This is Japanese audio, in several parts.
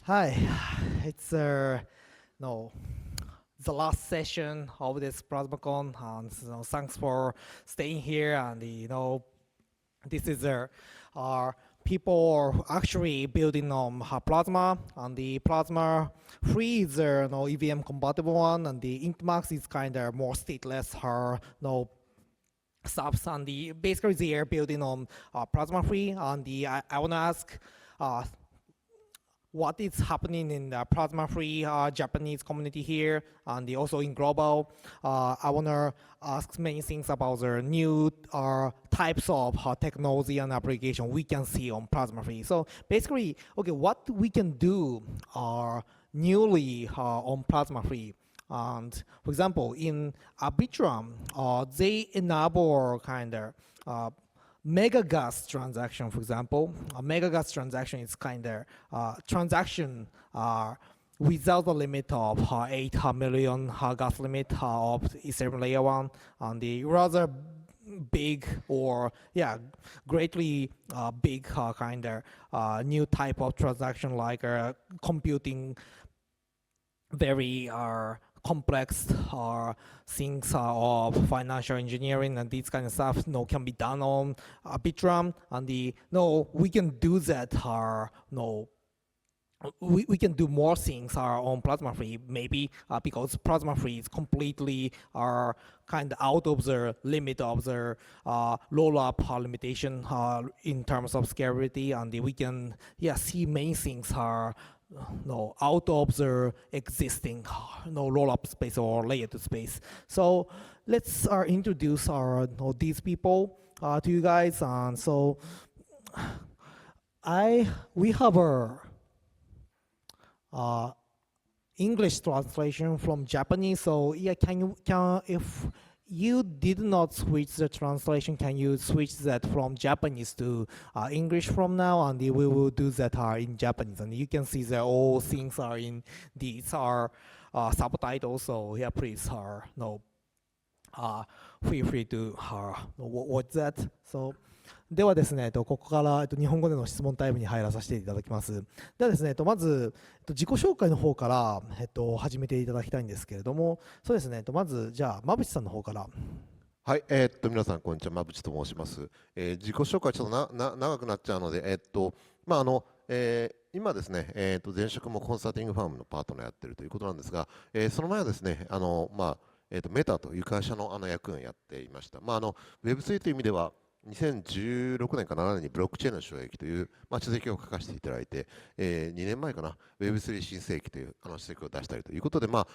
Hi, it's no the last session of this PlasmaCon, and thanks for staying here. And this is our people are actually building on Plasma, and the Plasma free is EVM compatible one, and the Intmax is kind of more stateless. Subs, and basically they are building on Plasma free, and I want to ask. What is happening in the plasma-free Japanese community here, and also in global. I want to ask many things about the new types of technology and application we can see on plasma-free. So basically, okay, what we can do newly on plasma-free. And for example, in Arbitrum, they enable kind of mega gas transaction, for example. A mega gas transaction is kind of transaction without the limit of 8 million gas limit of Ethereum layer 1, and the rather big or greatly big kind of new type of transaction, like computing very complex things of financial engineering and these kind of stuff can be done on Arbitrum, and we can do that we can do more things on plasma free, maybe because plasma free is completely kind of out of the limit of the roll-up limitation in terms of scalability, and we can see many things out of the existing roll-up space or layer 2 space. So let's introduce these people to you guys. And so we have a English translation from Japanese. So if you did not switch the translation, can you switch that from Japanese to English from now? And we will do that in Japanese. And you can see that all things are in these subtitles. So please feel free to watch that. So ではですね、ここから日本語での質問タイムに入らさせていただきます。ではですね、まず自己紹介の方から始めていただきたいんですけれども、そうですね、まずじゃあ馬淵さんの方から。はい、皆さんこんにちは、馬淵と申します。自己紹介ちょっと長くなっちゃうので、今ですね、前職もコンサルティングファームのパートナーやってるということなんですが、その前はですね、メタという会社の役員をやっていました。Web3 という意味では2016年か7年にブロックチェーンの衝撃という書籍を書かせていただいて、2年前かな Web3 新世紀という書籍を出したりということで、ブロッ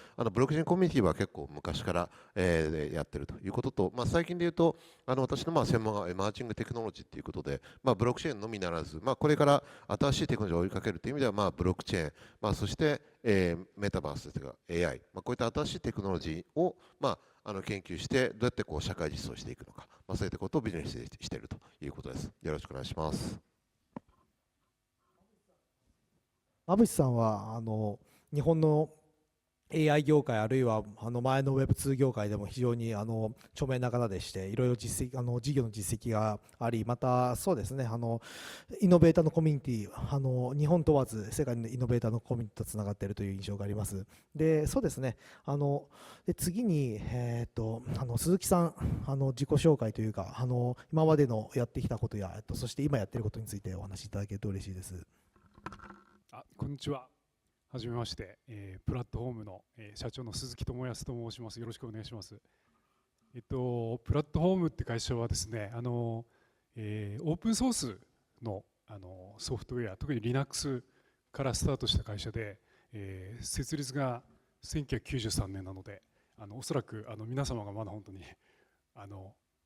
クチェーンコミュニティは結構昔から、やってるということと、最近で言うと私の専門がエマージングテクノロジーということで、ブロックチェーンのみならず、これから新しいテクノロジーを追いかけるという意味では、ブロックチェーン、そして、メタバースというか AI、こういった新しいテクノロジーを、研究してどうやって社会実装していくのか、そういったことをビジネスしているということです。よろしくお願いします。馬淵さんは日本のAI 業界、あるいは前の Web2 業界でも非常に著名な方でして、いろいろ事業の実績があり、またそうですね、イノベーターのコミュニティ、日本問わず世界のイノベーターのコミュニティとつながっているという印象があります。で、そうですね、で次に、鈴木さん、自己紹介というか、今までのやってきたことや、そして今やっていることについてお話しいただけると嬉しいです。こんにちは。はじめまして、プラットフォームの、社長の鈴木智康と申します。よろしくお願いします。プラットフォームって会社はですね、オープンソースの、ソフトウェア、特に Linux からスタートした会社で、設立が1993年なので、おそらく皆様がまだ本当に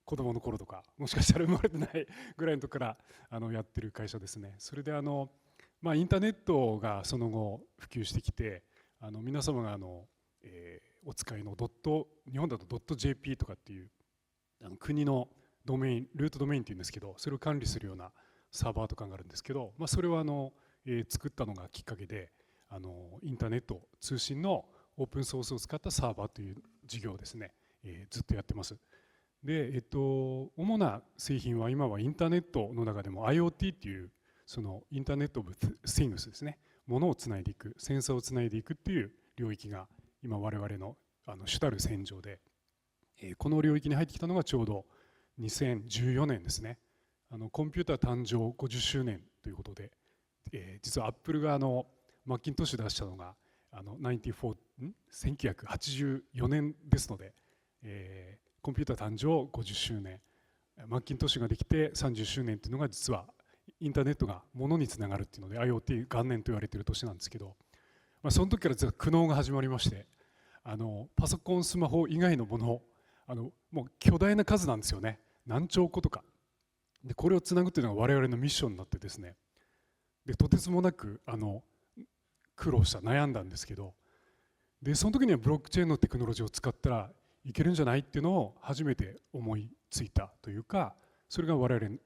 子供の頃とか、もしかしたら生まれてないぐらいのとこからやってる会社ですね。それでインターネットがその後普及してきて、皆様がお使いの日本だと .jp とかっていう国のドメイン、ルートドメインっていうんですけど、それを管理するようなサーバーとかがあるんですけど、それは作ったのがきっかけで、インターネット通信のオープンソースを使ったサーバーという事業をですね、ずっとやってます。で、主な製品は今はインターネットの中でも IoT っていうそのインターネットオブ・シングスですねものをつないでいく、センサーをつないでいくっていう領域が今我々の主たる戦場で、この領域に入ってきたのがちょうど2014年ですね。コンピューター誕生50周年ということで、実はアップルがマッキントッシュ出したのが1984年ですので、コンピューター誕生50周年、マッキントッシュができて30周年というのが実はインターネットが物につながるっていうので IoT 元年と言われている年なんですけど、その時から実は苦悩が始まりまして、パソコンスマホ以外のもの、もう巨大な数なんですよね。何兆個とかで、これをつなぐというのが我々のミッションになってですね、でとてつもなく苦労した悩んだんですけど、でその時にはブロックチェーンのテクノロジーを使ったらいけるんじゃないっていうのを初めて思いついたというか、それが我々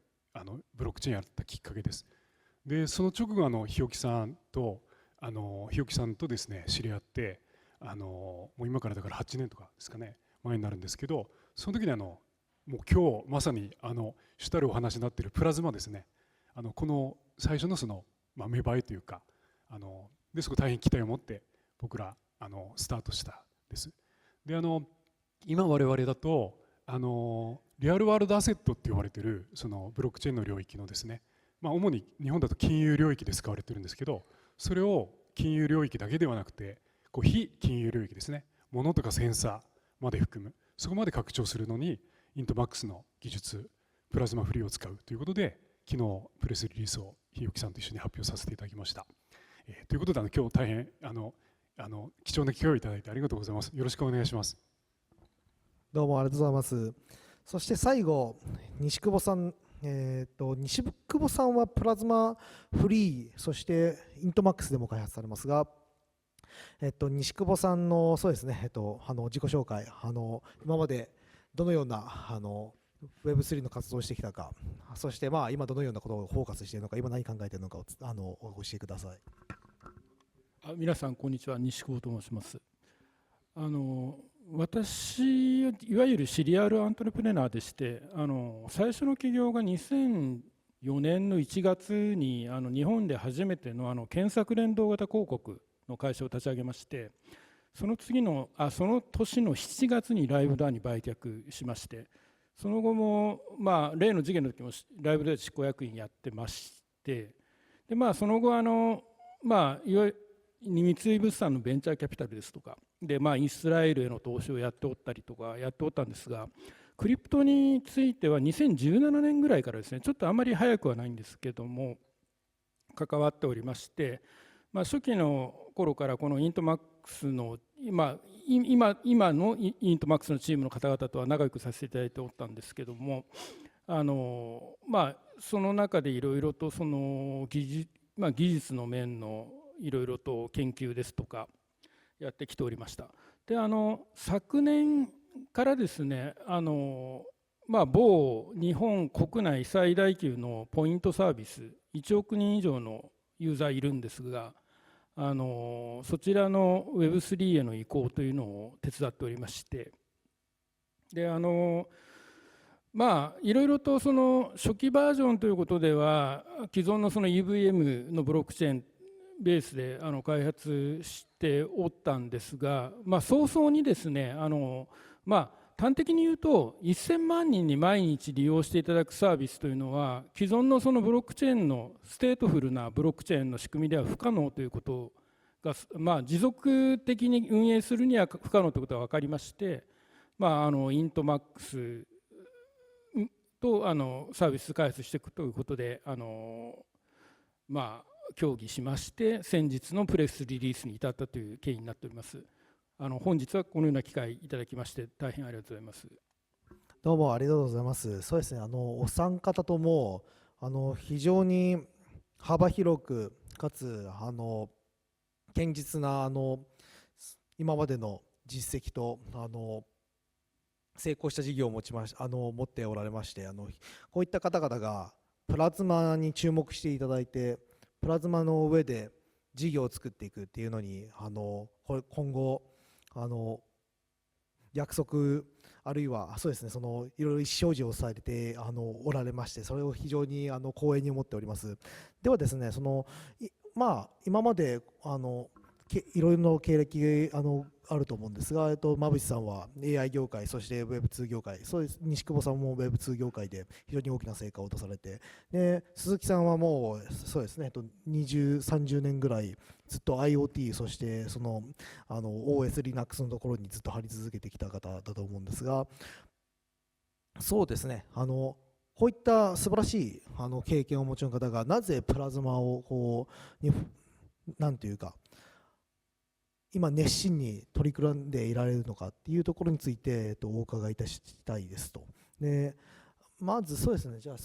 ブロックチェーンやったきっかけです。でその直後日置さんとですね知り合って、もう今からだから8年とかですかね前になるんですけど、その時にもう今日まさに主たるお話になっているプラズマですね、この最初の芽生えというかですごく大変期待を持って僕らスタートしたです。で今我々だとリアルワールドアセットって呼ばれているそのブロックチェーンの領域のですね、主に日本だと金融領域で使われているんですけど、それを金融領域だけではなくて非金融領域ですね、物とかセンサーまで含む、そこまで拡張するのにイントマックスの技術プラズマフリーを使うということで、昨日プレスリリースを日置さんと一緒に発表させていただきました。ということで今日大変貴重な機会をいただいてありがとうございます。よろしくお願いします。どうもありがとうございます。そして最後、西久保さん、西久保さんはプラズマフリー、そしてイントマックスでも開発されますが、西久保さんのそうですね、自己紹介、今までどのようなWeb3 の活動をしてきたか、そして今どのようなことをフォーカスしているのか、今何考えているのかをお教えください。皆さんこんにちは、西久保と申します。私いわゆるシリアルアントレプレナーでして、最初の起業が2004年の1月に日本で初めての検索連動型広告の会社を立ち上げまして、その年の7月にライブダーに売却しまして、その後も例の事件の時もライブダーで執行役員やってまして、でその後いわゆる三井物産のベンチャーキャピタルですとかで、イスラエルへの投資をやっておったんですが、クリプトについては2017年ぐらいからですね、ちょっとあまり早くはないんですけども関わっておりまして、初期の頃からこのイントマックスの今のイントマックスのチームの方々とは仲良くさせていただいておったんですけども、その中でいろいろとその技術の面のいろいろと研究ですとかやってきておりました。で昨年からですね某日本国内最大級のポイントサービス1億人以上のユーザーいるんですが、そちらの Web3 への移行というのを手伝っておりまして、でいろいろとその初期バージョンということでは既存のその EVM のブロックチェーンベースで開発しておったんですが、早々にですね端的に言うと1000万人に毎日利用していただくサービスというのは既存のそのブロックチェーンのステートフルなブロックチェーンの仕組みでは不可能ということが、持続的に運営するには不可能ということが分かりまして、イントマックスとサービス開発していくということで協議しまして、先日のプレスリリースに至ったという経緯になっております。本日はこのような機会いただきまして大変ありがとうございます。どうもありがとうございます。そうですね、お三方とも非常に幅広くかつ堅実な今までの実績と成功した事業を持っておられまして、こういった方々がプラズマに注目していただいて、プラズマの上で事業を作っていくっていうのに今後約束あるいはそうですね、いろいろ意思表示をされておられまして、それを非常に光栄に思っております。ではですね、まあ、今までいろいろな経歴あると思うんですが、馬淵さんは AI 業界、そして Web2 業界、そうです西久保さんも Web2 業界で非常に大きな成果を出されて、で鈴木さんはもうそうですね、20、30年ぐらいずっと IoT、そしてOS、Linux のところにずっと張り続けてきた方だと思うんですが、そうですね、こういった素晴らしい経験をお持ちの方が、なぜプラズマをなんていうか、今熱心に取り組んでいられるのかっていうところについて、お伺いいたしたいですと。でまずそうですね、じゃあ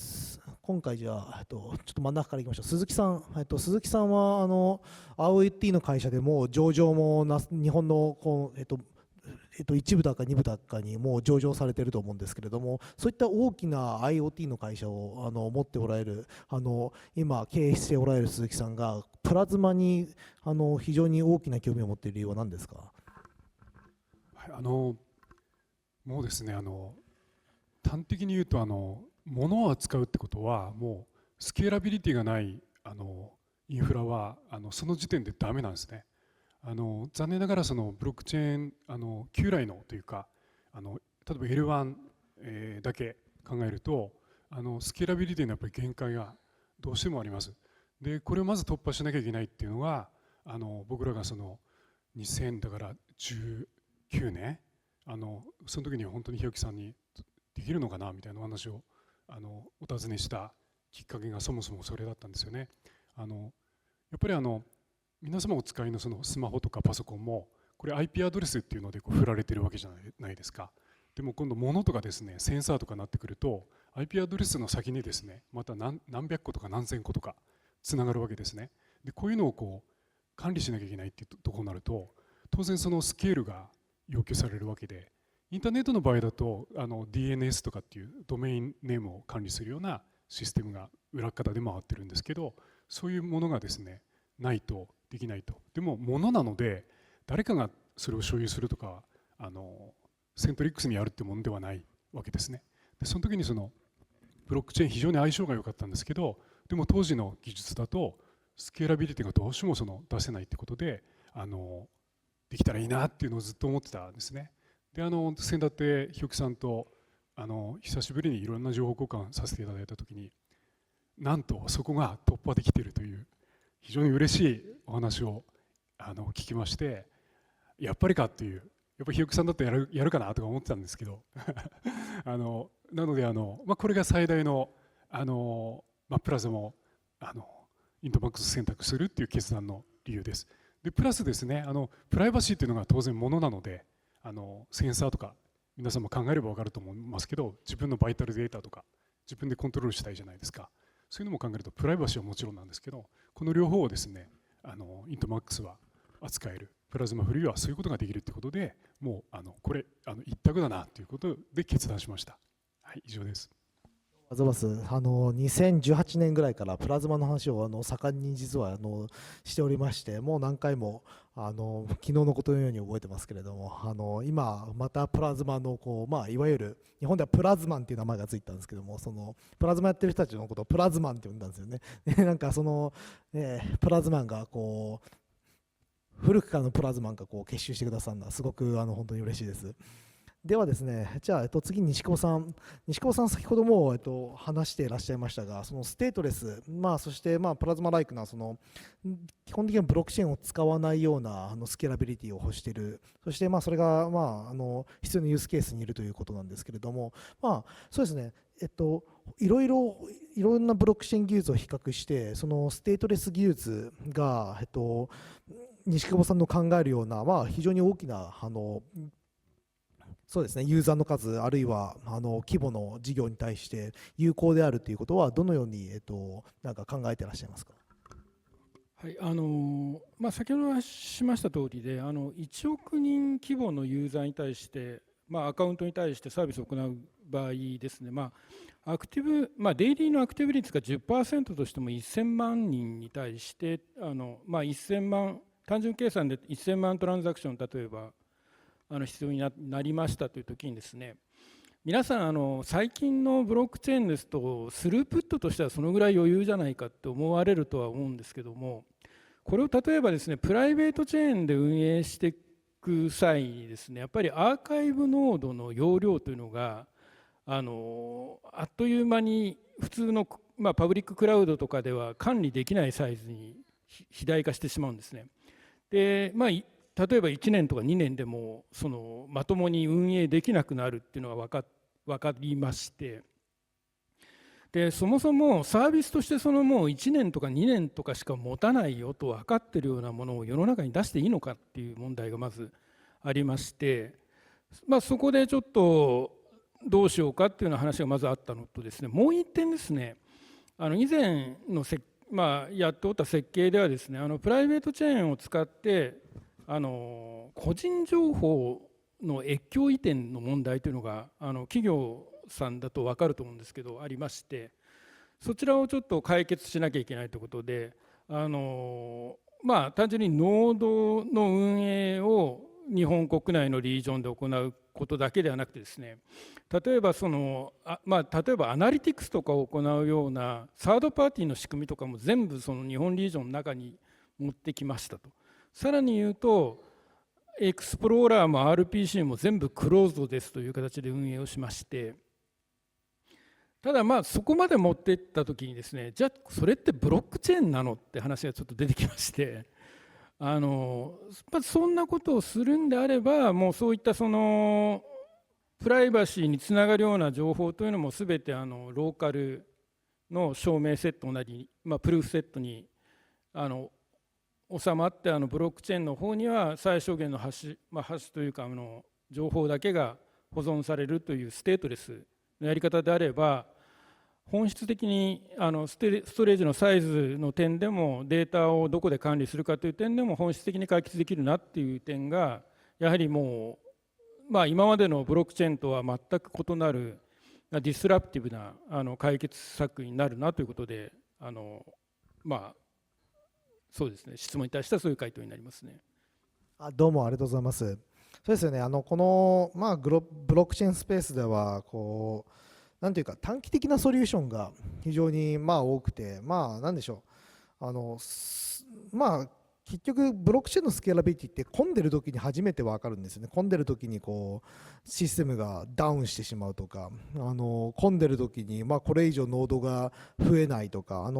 今回ちょっと真ん中からいきましょう。鈴木さん、鈴木さんはIoT の会社でも上場も日本の一部だか二部だかにもう上場されていると思うんですけれども、そういった大きな IoT の会社を持っておられる今経営しておられる鈴木さんがプラズマに非常に大きな興味を持っている理由は何ですか？はい、もうですね、端的に言うと物を扱うってことはもうスケーラビリティがないインフラはその時点でダメなんですね。残念ながらそのブロックチェーン旧来のというか例えば L1、だけ考えるとスケーラビリティのやっぱり限界がどうしてもあります。でこれをまず突破しなきゃいけないっていうのが僕らがその2000だから19年その時には本当に日置さんにできるのかなみたいなお話をお尋ねしたきっかけがそもそもそれだったんですよね。やっぱり皆様お使いのそのスマホとかパソコンもこれ IP アドレスっていうので振られてるわけじゃないですか。でも今度物とかですねセンサーとかになってくると IP アドレスの先にですねまた何百個とか何千個とかつながるわけですね。でこういうのをこう管理しなきゃいけないっていうところになると当然そのスケールが要求されるわけで、インターネットの場合だとDNS とかっていうドメインネームを管理するようなシステムが裏方で回ってるんですけど、そういうものがですねないとできないと。でも物なので誰かがそれを所有するとかセントリックスにやるってものではないわけですね。でその時にそのブロックチェーン非常に相性が良かったんですけど、でも当時の技術だとスケーラビリティがどうしても出せないってことでできたらいいなっていうのをずっと思ってたんですね。で先だって日置さんと久しぶりにいろんな情報交換させていただいた時になんとそこが突破できているという非常に嬉しいお話を聞きまして、やっぱりかっていう、やっぱり日置さんだってやるかなとか思ってたんですけどなのでこれが最大のプラズマをイントマックス選択するっていう決断の理由です。でプラスですねプライバシーっていうのが当然ものなのでセンサーとか皆さんも考えれば分かると思いますけど、自分のバイタルデータとか自分でコントロールしたいじゃないですか。そういうのも考えるとプライバシーはもちろんなんですけど、この両方をですねイントマックスは扱える、プラズマフリーはそういうことができるということで、もうこれ一択だなということで決断しました。はい、以上です。あざます。2018年ぐらいからプラズマの話を盛んに実はしておりまして、もう何回も昨日のことのように覚えてますけれども、今またプラズマのいわゆる日本ではプラズマンっていう名前がついたんですけども、そのプラズマやってる人たちのことをプラズマンって呼んだんですよね。でなんかプラズマンが古くからのプラズマンが結集してくださるのはすごく本当に嬉しいです。ではですね、じゃあ、次、西久保さん。西久保さん、先ほども、話していらっしゃいましたが、そのステートレス、そして、プラズマライクな、基本的にはブロックチェーンを使わないようなスケーラビリティを欲している、そして、それが、必要なユースケースにいるということなんですけれども、そうですね、いろんなブロックチェーン技術を比較して、そのステートレス技術が、西久保さんの考えるような、非常に大きな、そうですね、ユーザーの数、あるいは規模の事業に対して有効であるということは、どのように、なんか考えていらっしゃいますか。はい、先ほどお話ししました通りで、1億人規模のユーザーに対して、アカウントに対してサービスを行う場合ですね、アクティブ、デイリーのアクティブ率が 10% としても1000万人に対して、1000万、単純計算で1000万トランザクション、例えば、必要になりましたという時にですね、皆さん最近のブロックチェーンですとスループットとしてはそのぐらい余裕じゃないかって思われるとは思うんですけども、これを例えばですね、プライベートチェーンで運営していく際にですね、やっぱりアーカイブノードの容量というのがあっという間に普通の、パブリッククラウドとかでは管理できないサイズに肥大化してしまうんですね。で、例えば1年とか2年でもまともに運営できなくなるっていうのが分かりまして、でそもそもサービスとしてもう1年とか2年とかしか持たないよと分かってるようなものを世の中に出していいのかっていう問題がまずありまして、そこでちょっとどうしようかっていうような話がまずあったのとですね、もう一点ですね、以前のやっておった設計ではですね、プライベートチェーンを使って個人情報の越境移転の問題というのが企業さんだと分かると思うんですけどありまして、そちらをちょっと解決しなきゃいけないということで、単純にノードの運営を日本国内のリージョンで行うことだけではなくてですね、例えばアナリティクスとかを行うようなサードパーティーの仕組みとかも全部日本リージョンの中に持ってきましたと。さらに言うとエクスプローラーも RPC も全部クローズドですという形で運営をしまして、ただそこまで持っていった時にですね、じゃあそれってブロックチェーンなのって話がちょっと出てきまして、そんなことをするんであればもうそういったプライバシーにつながるような情報というのも全てローカルの証明セットなり、プルーフセットに収まってブロックチェーンの方には最小限のハッシュというか情報だけが保存されるというステートレスのやり方であれば、本質的にストレージのサイズの点でもデータをどこで管理するかという点でも本質的に解決できるなっていう点がやはりもう、今までのブロックチェーンとは全く異なるディスラプティブな解決策になるなということでそうですね、質問に対してはそういう回答になりますね。どうもありがとうございます。そうですよね、この、ブロックチェーンスペースではなんていうか短期的なソリューションが非常に多くて、なんでしょう、結局ブロックチェーンのスケーラビリティって混んでる時に初めて分かるんですよね。混んでる時にシステムがダウンしてしまうとか、混んでる時にこれ以上ノードが増えないとか、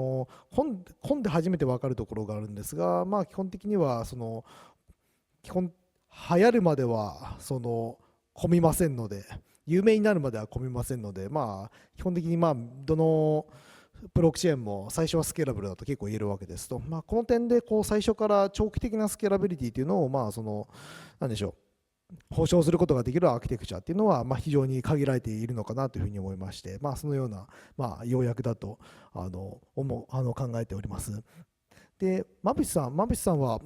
混んで初めて分かるところがあるんですが、基本的には流行るまでは混みませんので、有名になるまでは混みませんので、基本的にどのブロックチェーンも最初はスケーラブルだと結構言えるわけですと、この点で最初から長期的なスケーラビリティというのをなんでしょう、保証することができるアーキテクチャっていうのは非常に限られているのかなというふうに思いまして、そのような要約だと考えております。で、馬淵さんは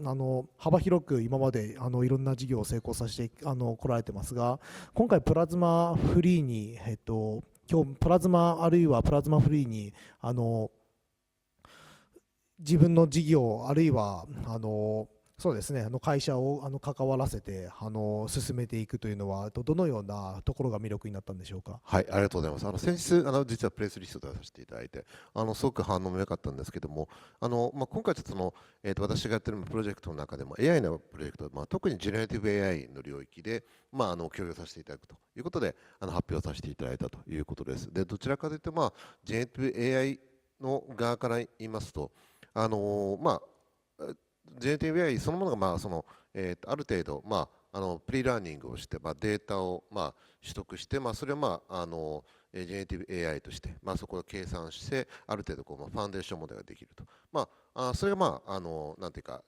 幅広く今までいろんな事業を成功させて来られてますが、今回プラズマフリーに、今日プラズマあるいはプラズマフリーに自分の事業あるいはそうですね、会社を関わらせて進めていくというのはどのようなところが魅力になったんでしょうか。はい、ありがとうございます。先日実はプレスリストで出させていただいてすごく反応も良かったんですけども、今回ちょっと私がやってるプロジェクトの中でも AI のプロジェクト、特にジェネラティブ AI の領域で、共有させていただくということで発表させていただいたということです。で、どちらかというと、ジェネラティブ AI の側から言いますと、ジェネラティブ AI そのものがある程度、プリラーニングをして、データを取得して、それをジェネラティブ AI として、そこを計算して、ある程度ファンデーションモデルができると。それが、なんていうか、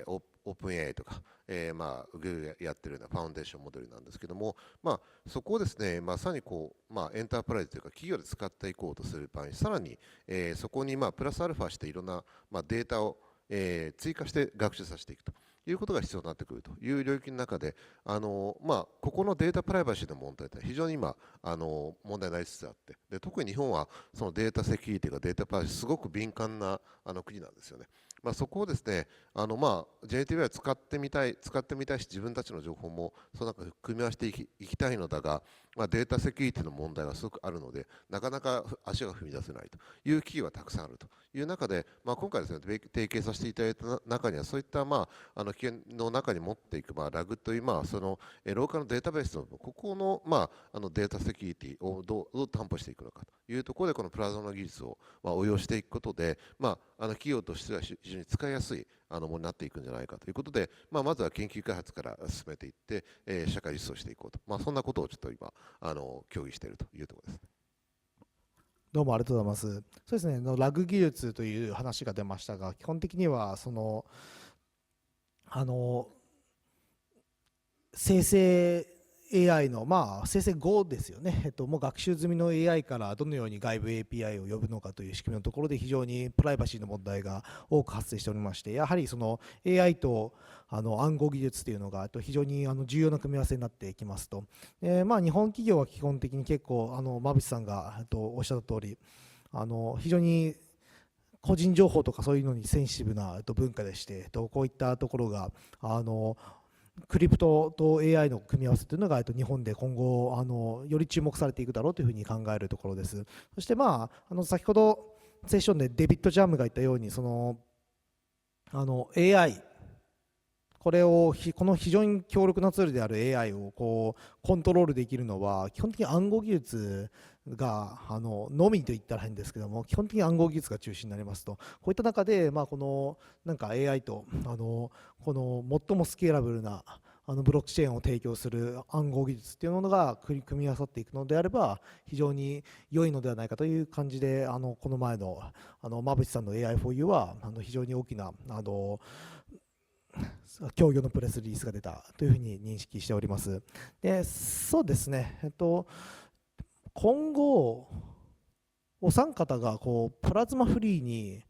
オープン AI とか、Google がやってるようなファウンデーションモデルなんですけども、そこをですね、さらにエンタープライズというか、企業で使っていこうとする場合に、さらに、そこにプラスアルファしていろんな、データを追加して学習させていくということが必要になってくるという領域の中で、ここのデータプライバシーの問題って非常に今問題になりつつあって、で特に日本はそのデータセキュリティがデータプライバシーすごく敏感な国なんですよね。そこをですねジェネティブ AI 使ってみたいし、自分たちの情報もその中で組み合わせていきたいのだが、データセキュリティの問題がすごくあるので、なかなか足が踏み出せないという企業がたくさんあるという中で、今回ですね、提携させていただいた中には、そういった危険の中に持っていく、ラグという、そのローカルのデータベースのここの、データセキュリティをどう担保していくのかというところで、このプラズマの技術を応用していくことで、企業としては非常に使いやすいものになっていくんじゃないかということで、まずは研究開発から進めていって、社会実装していこうと、そんなことをちょっと今協議しているというところです。どうもありがとうございます。そうですね、ラグ技術という話が出ましたが、基本的には生成 AI の、生成5ですよね、もう学習済みの AI からどのように外部 API を呼ぶのかという仕組みのところで非常にプライバシーの問題が多く発生しておりまして、やはりその AI と暗号技術というのが非常に重要な組み合わせになってきますと、日本企業は基本的に結構馬渕さんがおっしゃった通り非常に個人情報とかそういうのにセンシティブな文化でして、こういったところがクリプトと AI の組み合わせというのが日本で今後より注目されていくだろうというふうに考えるところです。そして先ほどセッションでデビッド・ジャムが言ったようにAI この非常に強力なツールである AI をコントロールできるのは基本的に暗号技術がのみと言ったら変ですけども、基本的に暗号技術が中心になりますと、こういった中でAI とこの最もスケーラブルなブロックチェーンを提供する暗号技術っていうものが組み合わさっていくのであれば非常に良いのではないかという感じで、この前の馬渕さんの AI4U は非常に大きな協業のプレスリリースが出たというふうに認識しております。で、そうですね、今後お三方がプラズマフリーに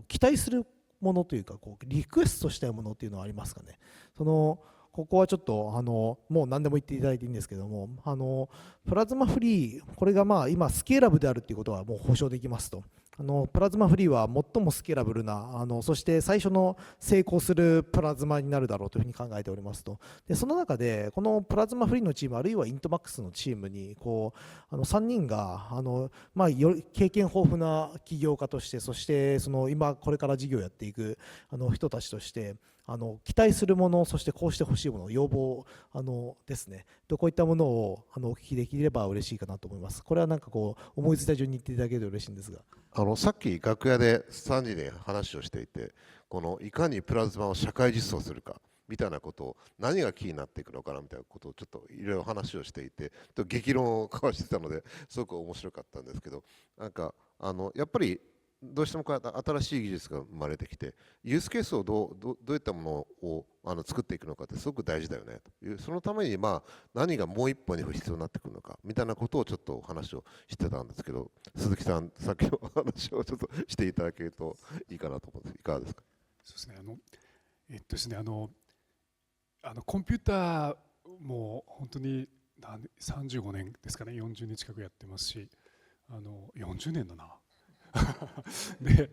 期待するものというかリクエストしたいものっていうのはありますかね。ここはちょっともう何でも言っていただいていいんですけども、プラズマフリー、これが今スケーラブであるということはもう保証できますと。プラズマフリーは最もスケーラブルなそして最初の成功するプラズマになるだろうというふうに考えておりますと。でその中でこのプラズマフリーのチームあるいはイントマックスのチームに3人が経験豊富な起業家として、そして今これから事業をやっていく人たちとして期待するもの、そしてこうしてほしいもの、要望ですね、こういったものをお聞きできれば嬉しいかなと思います。これは思いついた順に言っていただけると嬉しいんですが。さっき楽屋で3時で話をしていて、いかにプラズマを社会実装するかみたいなことを、何がキーになっていくのかなみたいなことをちょっといろいろ話をしていて、激論を交わしてたのですごく面白かったんですけど、やっぱりどうしても新しい技術が生まれてきて、ユースケースをどういったものを作っていくのかってすごく大事だよねという、そのために何がもう一歩に必要になってくるのかみたいなことをちょっと話をしてたんですけど、鈴木さん、さっきの話をちょっとしていただけるといいかなと思うんです。いかがですか。そうですね、コンピューターも本当に35年ですかね、40年近くやってますし、40年だな。で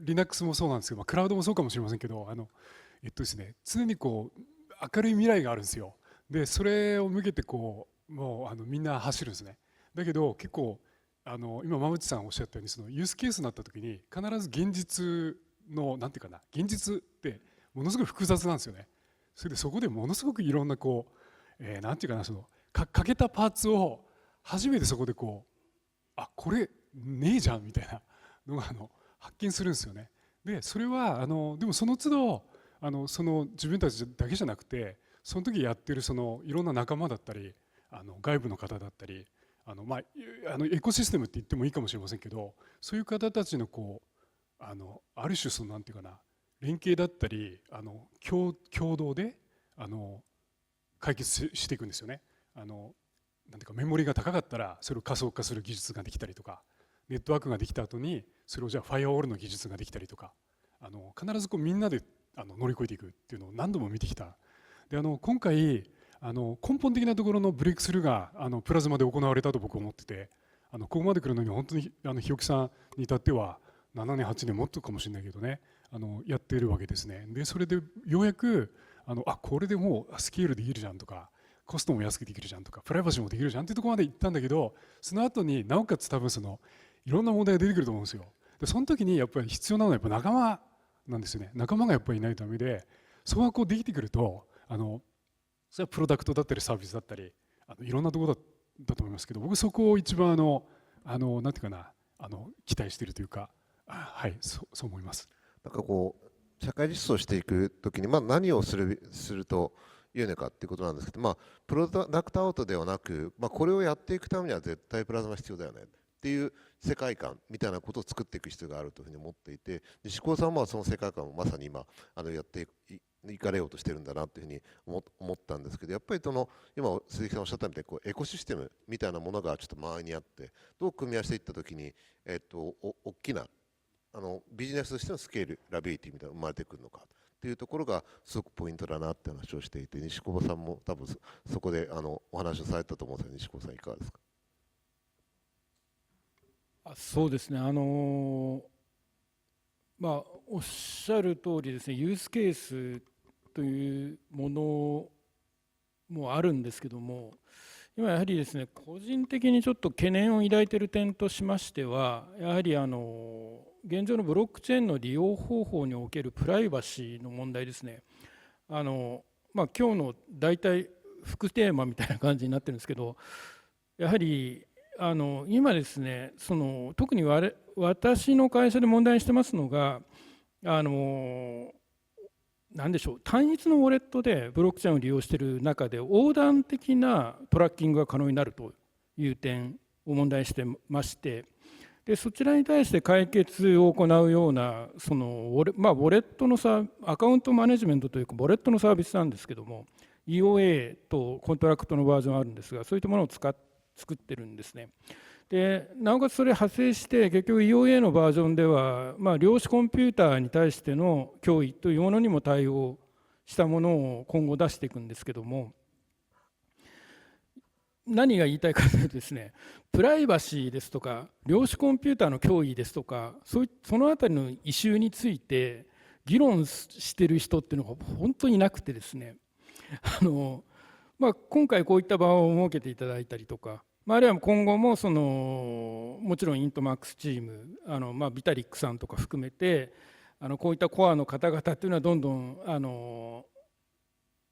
Linux もそうなんですけど、クラウドもそうかもしれませんけど、ですね、常に明るい未来があるんですよ。でそれを向けてもうみんな走るんですね。だけど結構今馬渕さんおっしゃったようにユースケースになった時に必ず現実のなんていうかな、現実ってものすごい複雑なんですよね。それでそこでものすごくいろんななんていうかな、欠けたパーツを初めてそこでこれねえじゃんみたいなのが発見するんですよね。でそれはでもその都度自分たちだけじゃなくて、その時やってるいろんな仲間だったり外部の方だったりエコシステムって言ってもいいかもしれませんけど、そういう方たちのある種なんていうかな、連携だったり共同で解決していくんですよね。なんていうか、メモリが高かったらそれを仮想化する技術ができたりとか、ネットワークができた後にそれをじゃあファイアウォールの技術ができたりとか、必ずみんなで乗り越えていくっていうのを何度も見てきた。で今回根本的なところのブレイクスルーがプラズマで行われたと僕は思ってて、ここまで来るのに本当に日置さんに至っては7年8年もっとかもしれないけどね、やっているわけですね。でそれでようやくこれでもうスケールできるじゃんとか、コストも安くできるじゃんとか、プライバシーもできるじゃんっていうところまで行ったんだけど、その後になおかつ多分いろんな問題が出てくると思うんですよ。でその時にやっぱり必要なのはやっぱ仲間なんですよね。仲間がやっぱりいないとダメで、そこがこうできてくるとそれはプロダクトだったりサービスだったりいろんなところだと思いますけど、僕そこを一番なんていうかな期待しているというか、はい、そう思います。なんかこう社会実装していくときに、何をするというのかっていうことなんですけど、プロダクトアウトではなく、これをやっていくためには絶対プラズマ必要だよねっていう世界観みたいなことを作っていく必要があるというふうに思っていて、西高さんはその世界観をまさに今やっていかれようとしてるんだなというふうに思ったんですけど、やっぱり今鈴木さんおっしゃったみたいにエコシステムみたいなものがちょっと周りにあって、どう組み合わせていったときに、大きなビジネスとしてのスケーラビリティみたいなのが生まれてくるのかっていうところがすごくポイントだなって話をしていて、西久保さんも多分そこでお話をされたと思うんですが、西久保さんいかがですか？そうですね、おっしゃる通りですね、ユースケースというものもあるんですけども、今やはりですね、個人的にちょっと懸念を抱いている点としましては、やはり現状のブロックチェーンの利用方法におけるプライバシーの問題ですね。今日の大体副テーマみたいな感じになってるんですけど、やはり今ですね、特に私の会社で問題にしてますのが、何でしょう、単一のウォレットでブロックチェーンを利用している中で横断的なトラッキングが可能になるという点を問題にしてまして、でそちらに対して解決を行うようなウォレットのアカウントマネジメントというかウォレットのサービスなんですけども、 EOA とコントラクトのバージョンあるんですが、そういったものを作ってるんですね。でなおかつそれ派生して結局 EOA のバージョンでは、量子コンピューターに対しての脅威というものにも対応したものを今後出していくんですけども、何が言いたいかというとですね、プライバシーですとか量子コンピューターの脅威ですとか、そのあたりのイシューについて議論してる人っていうのが本当になくてですね、今回こういった場を設けていただいたりとか、あるいは今後ももちろんイントマックスチームビタリックさんとか含めてこういったコアの方々っていうのはどんどん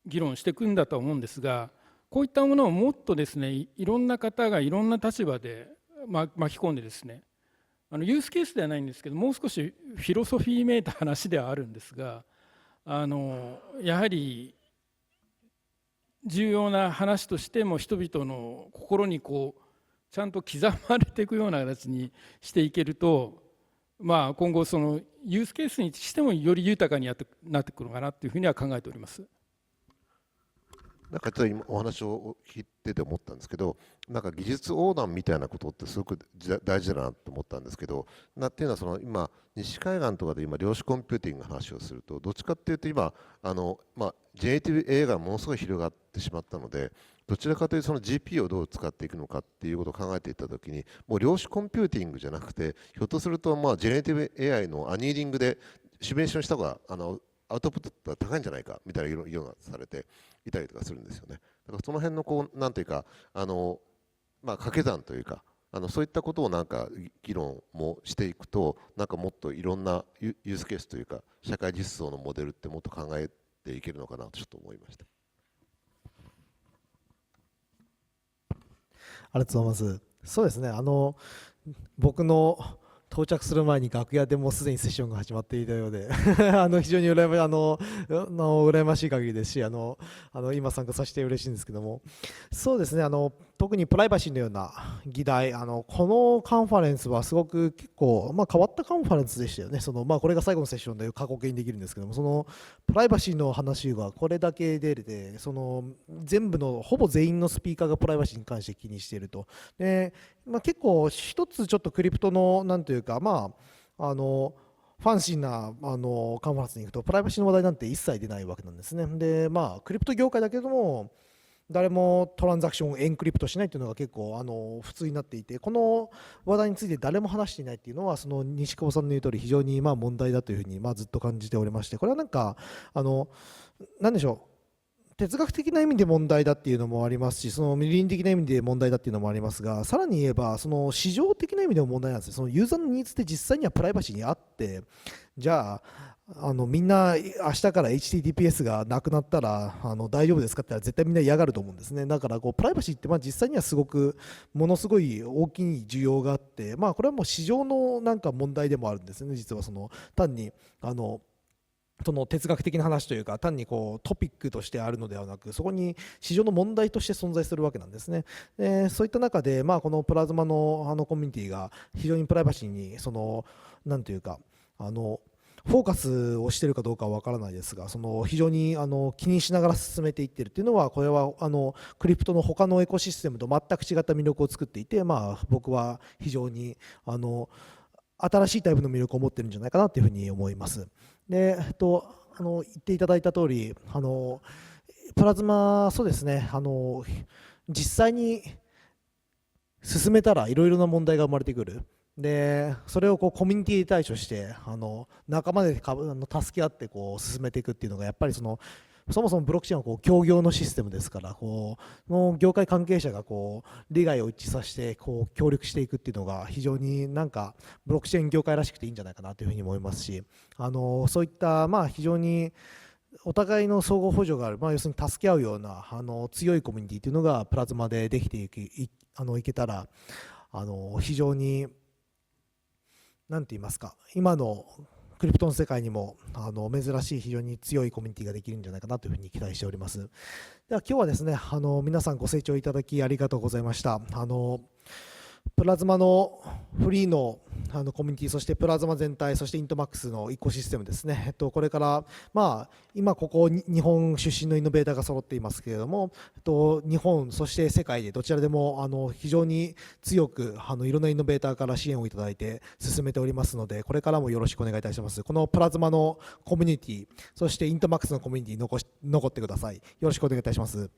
議論していくんだとは思うんですが、こういったものをもっとですね、いろんな方がいろんな立場で巻き込んでですね、ユースケースではないんですけど、もう少しフィロソフィーめいた話ではあるんですが、やはり重要な話としても人々の心にちゃんと刻まれていくような形にしていけると、今後ユースケースにしてもより豊かになってくるのかなというふうには考えております。なんかちょっと今お話を聞いてて思ったんですけど、なんか技術横断みたいなことってすごく大事だなと思ったんですけど、っていうのは今西海岸とかで今量子コンピューティングの話をすると、どっちかっていうと今ジェネレティブ AI がものすごい広がってしまったので、どちらかというとGPU をどう使っていくのかっていうことを考えていったときに、もう量子コンピューティングじゃなくて、ひょっとするとジェネレティブ AI のアニーリングでシミュレーションした方がアウトプットが高いんじゃないかみたいな議論がされていたりとかするんですよね。だからその辺のなんていうか掛け算というかそういったことを議論もしていくと、もっといろんなユースケースというか社会実装のモデルってもっと考えていけるのかなとちょっと思いました。ありがとうございます。そうですね、僕の到着する前に楽屋でもうすでにセッションが始まっていたようで非常に羨ましい限りですし、今参加させて嬉しいんですけども、そうですね、特にプライバシーのような議題、このカンファレンスはすごく結構、変わったカンファレンスでしたよね。これが最後のセッションで過去形にできるんですけども、プライバシーの話がこれだけ出て、全部のほぼ全員のスピーカーがプライバシーに関して気にしていると。で結構一つちょっとクリプトのなんというかファンシーなカンファレンスに行くとプライバシーの話題なんて一切出ないわけなんですね。でクリプト業界だけども誰もトランザクションをエンクリプトしないというのが結構普通になっていて、この話題について誰も話していないっていうのは、その西久保さんの言う通り非常に問題だというふうにずっと感じておりまして、これはなんかなんでしょう、哲学的な意味で問題だっていうのもありますし、その倫理的な意味で問題だっていうのもありますが、さらに言えばその市場的な意味でも問題なんですよ。そのユーザーのニーズって実際にはプライバシーにあって、じゃあみんな明日から HTTPS がなくなったら大丈夫ですかって言ったら絶対みんな嫌がると思うんですね。だからプライバシーって実際にはものすごい大きい需要があって、これはもう市場のなんか問題でもあるんですね。実は単にその哲学的な話というか、単にトピックとしてあるのではなく、そこに市場の問題として存在するわけなんですね。でそういった中で、このプラズマのコミュニティが非常にプライバシーになんというかフォーカスをしているかどうかは分からないですが、非常に気にしながら進めていっているというのは、これはクリプトの他のエコシステムと全く違った魅力を作っていて、僕は非常に新しいタイプの魅力を持っているんじゃないかなというふうに思います。で言っていただいた通り、プラズマ、そうですね、実際に進めたらいろいろな問題が生まれてくる。でそれをコミュニティに対処して仲間で助け合って進めていくっていうのが、やっぱりそもそもブロックチェーンは協業のシステムですから、の業界関係者が利害を一致させて協力していくっていうのが非常になんかブロックチェーン業界らしくていいんじゃないかなというふうに思いますし、そういった非常にお互いの相互補助がある、要するに助け合うような強いコミュニティというのがプラズマでできていけたら非常になんて言いますか、今のクリプトの世界にも珍しい非常に強いコミュニティができるんじゃないかなというふうに期待しております。では今日はですね、皆さんご清聴いただきありがとうございました。プラズマのフリーのコミュニティ、そしてプラズマ全体、そしてイントマックスのイコシステムですね、これから今ここ日本出身のイノベーターが揃っていますけれども、日本そして世界でどちらでも非常に強くいろんなイノベーターから支援をいただいて進めておりますので、これからもよろしくお願いいたします。このプラズマのコミュニティ、そしてイントマックスのコミュニティに残ってください。よろしくお願いいたします。